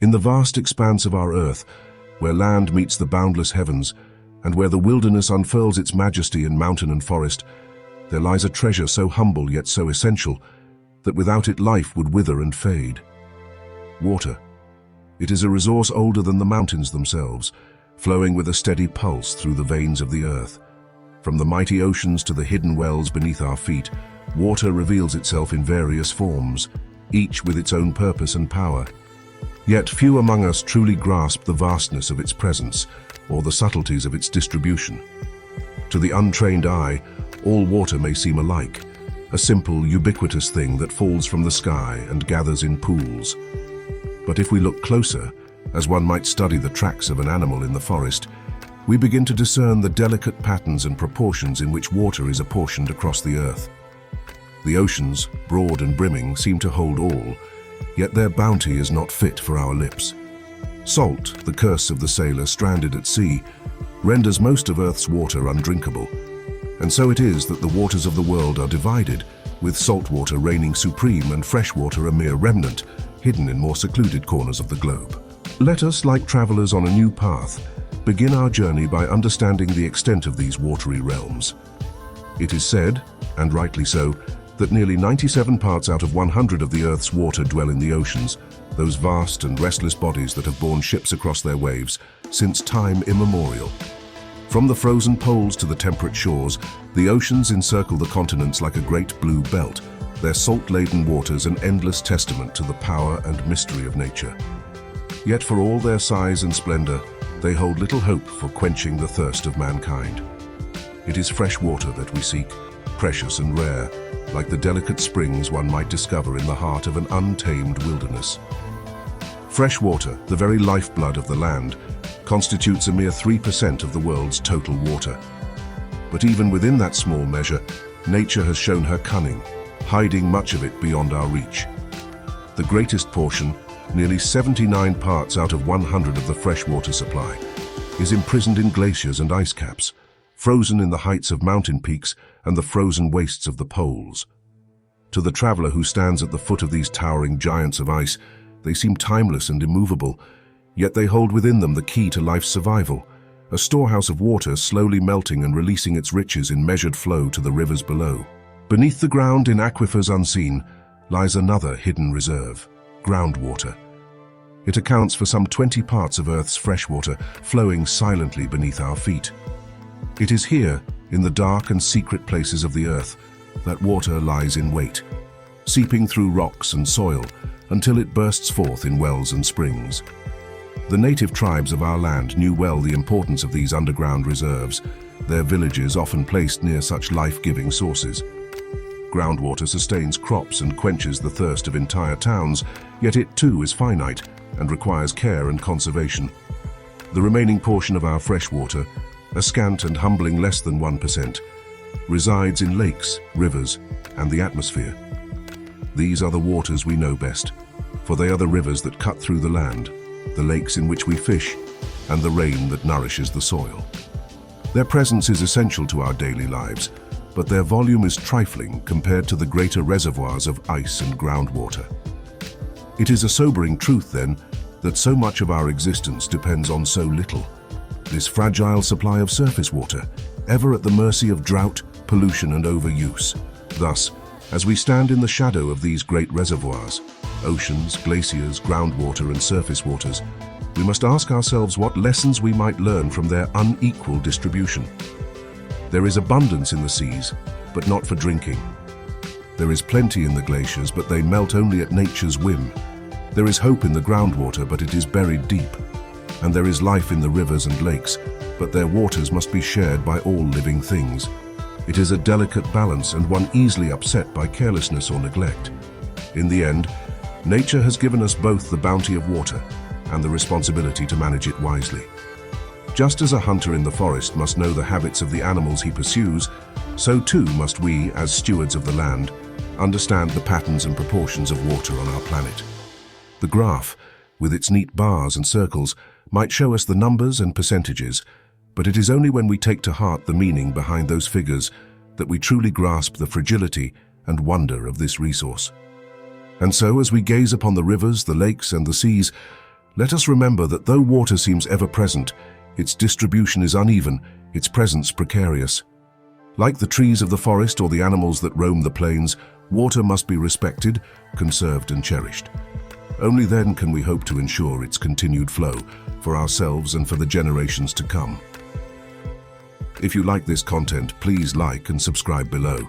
In the vast expanse of our earth, where land meets the boundless heavens, and where the wilderness unfurls its majesty in mountain and forest, there lies a treasure so humble yet so essential that without it life would wither and fade. Water. It is a resource older than the mountains themselves, flowing with a steady pulse through the veins of the earth. From the mighty oceans to the hidden wells beneath our feet, water reveals itself in various forms, each with its own purpose and power. Yet few among us truly grasp the vastness of its presence or the subtleties of its distribution. To the untrained eye, all water may seem alike, a simple, ubiquitous thing that falls from the sky and gathers in pools. But if we look closer, as one might study the tracks of an animal in the forest, we begin to discern the delicate patterns and proportions in which water is apportioned across the earth. The oceans, broad and brimming, seem to hold all, yet their bounty is not fit for our lips. Salt, the curse of the sailor stranded at sea, renders most of Earth's water undrinkable. And so it is that the waters of the world are divided, with saltwater reigning supreme and freshwater a mere remnant, hidden in more secluded corners of the globe. Let us, like travelers on a new path, begin our journey by understanding the extent of these watery realms. It is said, and rightly so, that nearly 97 parts out of 100 of the Earth's water dwell in the oceans, those vast and restless bodies that have borne ships across their waves since time immemorial. From the frozen poles to the temperate shores, the oceans encircle the continents like a great blue belt, their salt-laden waters an endless testament to the power and mystery of nature. Yet for all their size and splendor, they hold little hope for quenching the thirst of mankind. It is fresh water that we seek, precious and rare, like the delicate springs one might discover in the heart of an untamed wilderness. Fresh water, the very lifeblood of the land, constitutes a mere 3% of the world's total water. But even within that small measure, nature has shown her cunning, hiding much of it beyond our reach. The greatest portion, nearly 79 parts out of 100 of the freshwater supply, is imprisoned in glaciers and ice caps, frozen in the heights of mountain peaks and the frozen wastes of the poles. To the traveler who stands at the foot of these towering giants of ice, they seem timeless and immovable, yet they hold within them the key to life's survival, a storehouse of water slowly melting and releasing its riches in measured flow to the rivers below. Beneath the ground in aquifers unseen lies another hidden reserve, groundwater. It accounts for some 20 parts of Earth's freshwater flowing silently beneath our feet. It is here, in the dark and secret places of the earth, that water lies in wait, seeping through rocks and soil until it bursts forth in wells and springs. The native tribes of our land knew well the importance of these underground reserves, their villages often placed near such life-giving sources. Groundwater sustains crops and quenches the thirst of entire towns, yet it too is finite and requires care and conservation. The remaining portion of our freshwater, a scant and humbling less than 1%, resides in lakes, rivers, and the atmosphere. These are the waters we know best, for they are the rivers that cut through the land, the lakes in which we fish, and the rain that nourishes the soil. Their presence is essential to our daily lives, but their volume is trifling compared to the greater reservoirs of ice and groundwater. It is a sobering truth, then, that so much of our existence depends on so little. This fragile supply of surface water, ever at the mercy of drought, pollution, and overuse. Thus, as we stand in the shadow of these great reservoirs, oceans, glaciers, groundwater, and surface waters, we must ask ourselves what lessons we might learn from their unequal distribution. There is abundance in the seas, but not for drinking. There is plenty in the glaciers, but they melt only at nature's whim. There is hope in the groundwater, but it is buried deep. And there is life in the rivers and lakes, but their waters must be shared by all living things. It is a delicate balance and one easily upset by carelessness or neglect. In the end, nature has given us both the bounty of water and the responsibility to manage it wisely. Just as a hunter in the forest must know the habits of the animals he pursues, so too must we, as stewards of the land, understand the patterns and proportions of water on our planet. The graph, with its neat bars and circles, might show us the numbers and percentages, but it is only when we take to heart the meaning behind those figures that we truly grasp the fragility and wonder of this resource. And so, as we gaze upon the rivers, the lakes, and the seas, Let us remember that though water seems ever-present, its distribution is uneven, its presence precarious. Like the trees of the forest or the animals that roam the plains, water must be respected, conserved and cherished. Only then can we hope to ensure its continued flow for ourselves and for the generations to come. If you like this content, please like and subscribe below.